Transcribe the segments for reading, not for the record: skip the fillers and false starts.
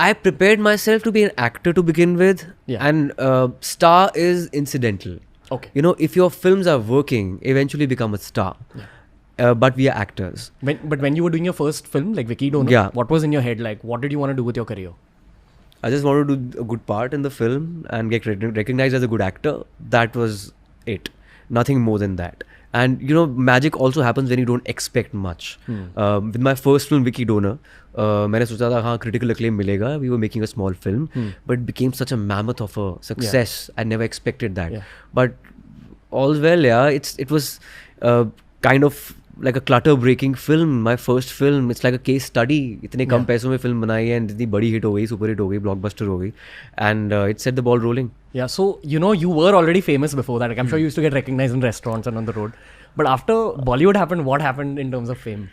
I prepared myself to be an actor to begin with, Yeah. and star is incidental. Okay. You know, if your films are working, eventually become a star. Yeah. But we are actors. But when you were doing your first film, like Vicky Donor, Yeah. what was in your head? Like, what did you want to do with your career? I just wanted to do a good part in the film and get recognized as a good actor. That was it. Nothing more than that. And you know, magic also happens when you don't expect much. With my first film, Vicky Donor, मैंने सोचा था हाँ critical acclaim मिलेगा. We were making a small film, but it became such a mammoth of a success. I never expected that. Yeah. But all's well, yeah. It was kind of like a clutter breaking film. My first film, it's like a case study. इतने कम पैसों में film बनाई है and इतनी बड़ी hit हो गई, super hit हो गई, blockbuster हो गई, and it set the ball rolling. Yeah, so you know, you were already famous before that. Like, I'm sure you used to get recognized in restaurants and on the road. But after Bollywood happened, what happened in terms of fame?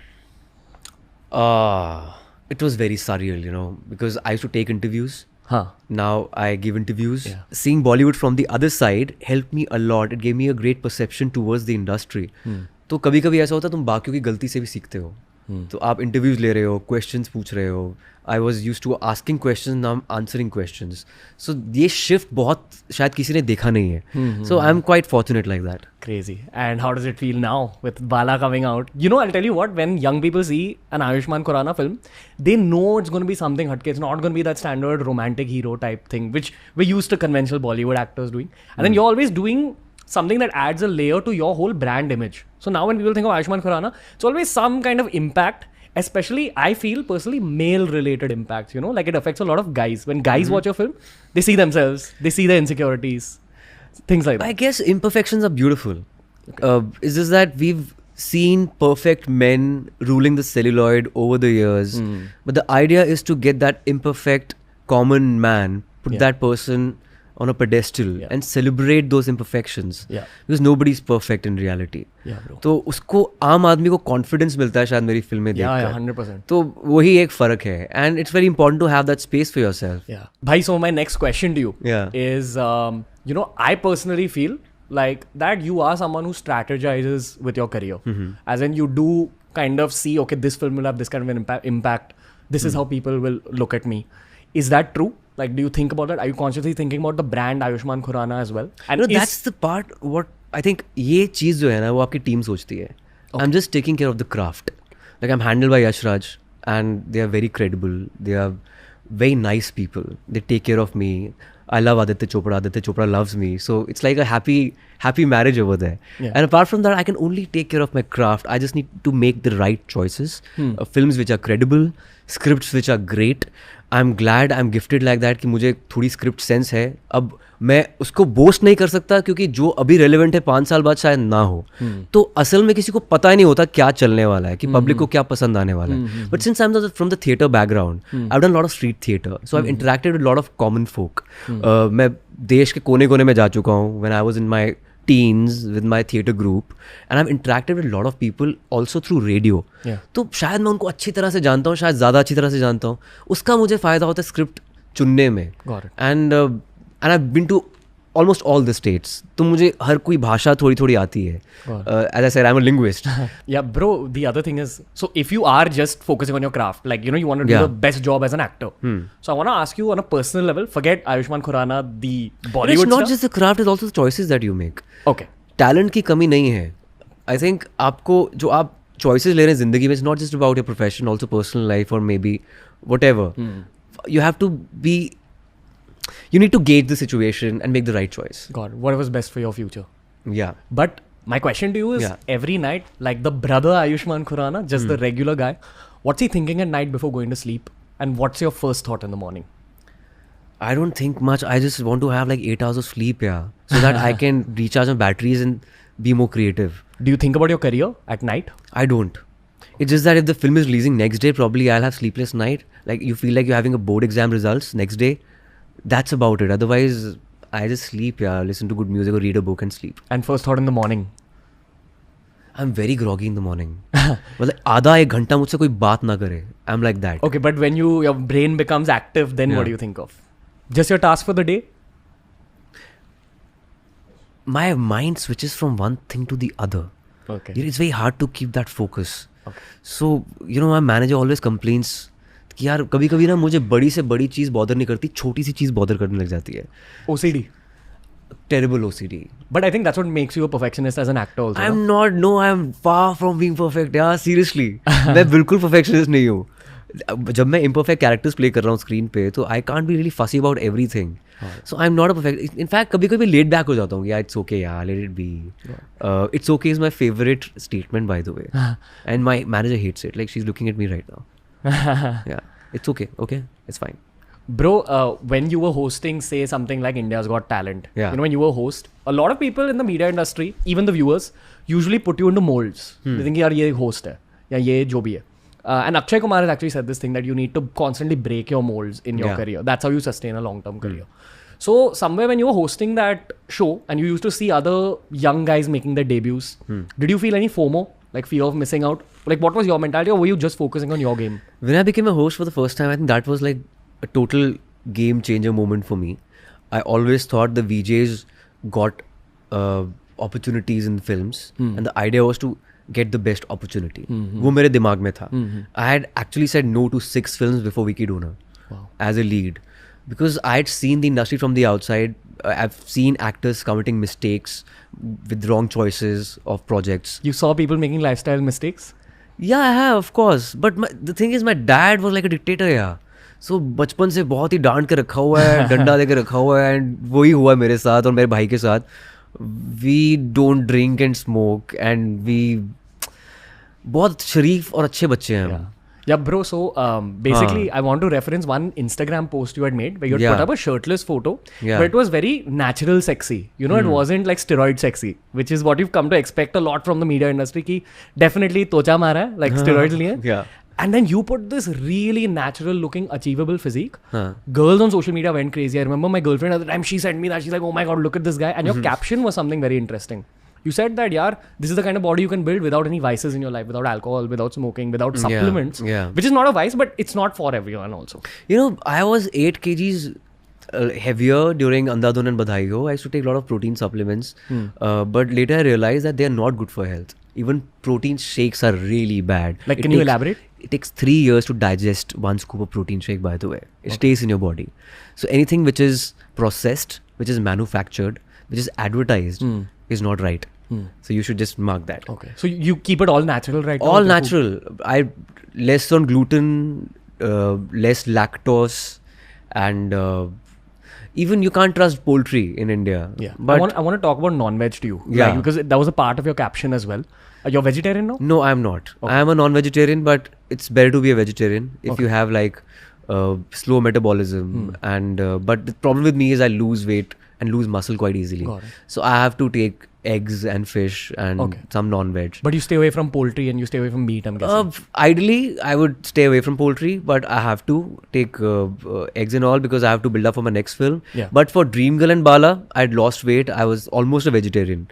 It was very surreal, you know, because I used to take interviews. Huh. Now I give interviews. Yeah. Seeing Bollywood from the other side helped me a lot. It gave me a great perception towards the industry. तो कभी कभी ऐसा होता है तुम बाकियों की गलती से भी सीखते हो. तो आप इंटरव्यूज ले रहे हो, क्वेश्चंस पूछ रहे हो. I was use to asking question, now I am answering questions. So ये शिफ्ट बहुत शायद किसी ने देखा नहीं है. So I am quite fortunate like that. Crazy. And how does it feel now with Bala coming out? You know, I'll tell you what, when young people see an Ayushmann Khurrana film, they know it's going to be something hatke. It's not going to be that standard romantic hero type thing, which we're used to conventional Bollywood actors doing. And then you're always doing something that adds a layer to your whole brand image. So now when people think of Ayushmann Khurrana, it's always some kind of impact, especially I feel personally male related impacts, you know, like it affects a lot of guys. When guys watch your film, they see themselves, they see their insecurities, things like that. I guess imperfections are beautiful. It's just that we've seen perfect men ruling the celluloid over the years. But the idea is to get that imperfect common man, put Yeah. that person on a pedestal and celebrate those imperfections. Yeah. Because nobody's perfect in reality. Yeah, bro. तो उसको आम आदमी को confidence मिलता है शायद मेरी फिल्में Yeah, देखकर. yeah, 100%. तो वही एक फर्क है. And it's very important to have that space for yourself. Yeah. Bhai, so my next question to you Yeah. is, you know, I personally feel like that you are someone who strategizes with your career. As in, you do kind of see, okay, this film will have this kind of an impact. This is how people will look at me. Is that true? Like, do you think about that? Are you consciously thinking about the brand Ayushmann Khurrana as well? And You know, that's the part what I think ये चीज़ जो है ना वो आपकी team सोचती है. I'm just taking care of the craft. Like I'm handled by Yash Raj and they are very credible. They are very nice people. They take care of me. I love Aditya Chopra. Aditya Chopra loves me. So it's like a happy marriage over there. Yeah. And apart from that, I can only take care of my craft. I just need to make the right choices. Films which are credible, scripts which are great. I'm glad I'm gifted like that कि मुझे थोड़ी script sense है. अब मैं उसको boast नहीं कर सकता क्योंकि जो अभी रेलेवेंट है 5 साल बाद शायद ना हो. तो असल में किसी को पता ही नहीं होता क्या चलने वाला है कि पब्लिक को क्या पसंद आने वाला है. But since I am from the theatre background, I have done lot of street theatre, so I have interacted with lot of common folk. मैं देश के कोने कोने में जा चुका हूँ. When I was in my teens with my theatre group and I've interacted with a lot of people also through radio. तो शायद मैं उनको अच्छी तरह से जानता हूँ, शायद ज़्यादा अच्छी तरह से जानता हूँ. उसका मुझे फ़ायदा होता है स्क्रिप्ट चुनने में. And I've been to almost all the states. तो मुझे हर कोई भाषा थोड़ी थोड़ी आती है. As I said, I'm a linguist. Yeah, bro, the other thing is, so if you are just focusing on your craft, like, you know, you want to do the best job as an actor. So I want to ask you on a personal level, forget Ayushmann Khurrana, the Bollywood It's not stuff. just the craft, it's also the choices that you make. Okay. Talent की कमी नहीं है. I think आपको जो आप choices ले रहे हैं जिंदगी में, it's not just about your profession, also personal life और maybe whatever. You have to be, you need to gauge the situation and make the right choice. God, whatever's best for your future. Yeah. But my question to you is, every night, like the brother Ayushmann Khurrana, just the regular guy, what's he thinking at night before going to sleep? And what's your first thought in the morning? I don't think much. I just want to have like 8 hours of sleep, so that I can recharge my batteries and be more creative. Do you think about your career at night? I don't. It's just that if the film is releasing next day, probably I'll have sleepless night. Like you feel like you're having a board exam results next day. That's about it. Otherwise, I just sleep, listen to good music or read a book and sleep. And first thought in the morning? I'm very groggy in the morning. मतलब आधा एक घंटा मुझसे कोई बात ना करे. I'm like that. Okay, but when your brain becomes active, then what do you think of? Just your task for the day? My mind switches from one thing to the other. Okay. It's very hard to keep that focus. Okay. So, you know, my manager always complains कि यार कभी कभी ना मुझे बड़ी से बड़ी चीज़ bother नहीं करती, छोटी सी चीज़ बॉदर करने लग जाती है. OCD. Terrible OCD. But I think that's what makes you a perfectionist as an actor also. I'm not, no, I'm far from being perfect. यार seriously, मैं बिल्कुल perfectionist नहीं हूँ. जब मैं imperfect characters play कर रहा हूँ screen पे, तो I can't be really fussy about everything. So I'm not a perfect. In fact, कभी कभी laid back हो जाता हूँ. Yeah, it's okay, yeah, let it be. It's okay is my favorite statement, by the way. And my manager hates it. Like she's looking at me right now. Yeah, it's okay. Okay, it's fine. Bro, when you were hosting, say something like India's Got Talent, Yeah. you know, when you were a host, a lot of people in the media industry, even the viewers, usually put you into molds. They think, yaar, ye host hai, ya ye jo bhi hai. And Akshay Kumar has actually said this thing that you need to constantly break your molds in your Yeah. career. That's how you sustain a long-term career. So somewhere when you were hosting that show and you used to see other young guys making their debuts, did you feel any FOMO, like fear of missing out? Like what was your mentality, or were you just focusing on your game? When I became a host for the first time, I think that was like a total game changer moment for me. I always thought the VJs got opportunities in films, and the idea was to get the best opportunity. वो मेरे दिमाग में था. I had actually said no to 6 films before Vicky Donor as a lead, because I had seen the industry from the outside. I've seen actors committing mistakes with wrong choices of projects. You saw people making lifestyle mistakes? Yeah, I have, of course. But the thing is, my dad was like a dictator, yeah. So बचपन से बहुत ही डांट के रखा हुआ है, डंडा दे के रखा हुआ है, and वही हुआ मेरे साथ और मेरे भाई के साथ. We don't drink and smoke, and we बहुत शरीफ और अच्छे बच्चे हैं हम. Yeah, bro. So basically, I want to reference one Instagram post you had made where you had put up a shirtless photo, Yeah. but it was very natural sexy. You know, it wasn't like steroid sexy, which is what you've come to expect a lot from the media industry. Ki definitely tocha mara hai, like steroids liye. Yeah. And then you put this really natural looking, achievable physique. Girls on social media went crazy. I remember my girlfriend at the time, she sent me that. She's like, oh my God, look at this guy. And your caption was something very interesting. You said that, yaar, this is the kind of body you can build without any vices in your life, without alcohol, without smoking, without supplements. Yeah. Which is not a vice, but it's not for everyone also. You know, I was 8 kgs heavier during Andhadhun and Badhai Ho. I used to take a lot of protein supplements. But later I realized that they are not good for health. Even protein shakes are really bad. Like, can you elaborate? It takes 3 years to digest 1 scoop of protein shake, by the way. It stays in your body. So anything which is processed, which is manufactured, which is advertised, is not right. So you should just mark that. Okay. So you keep it all natural right now? All with your food? natural. Less on gluten, less lactose, and even you can't trust poultry in India. Yeah. But I want to talk about non-veg to you. Yeah. Right? Because that was a part of your caption as well. You're vegetarian now? no, I'm not. I am a non-vegetarian, but it's better to be a vegetarian if you have like slow metabolism. And but the problem with me is I lose weight and lose muscle quite easily. Got it. So I have to take eggs and fish and some non-veg. But you stay away from poultry and you stay away from meat, I'm guessing. Ideally, I would stay away from poultry, but I have to take eggs and all because I have to build up for my next film. Yeah. But for Dream Girl and Bala, I'd lost weight. I was almost a vegetarian.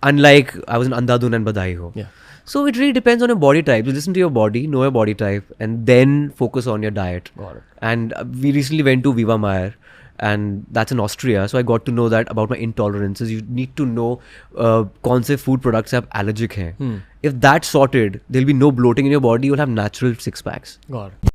Unlike I was in Andhadhun and Badhai Ho. Yeah. So it really depends on your body type. You listen to your body, know your body type, and then focus on your diet. Got it. And we recently went to Viva Mayer, and that's in Austria. So I got to know that about my intolerances. You need to know kaun se food products आप allergic हैं. If that's sorted, there'll be no bloating in your body. You'll have natural 6 packs. Got it.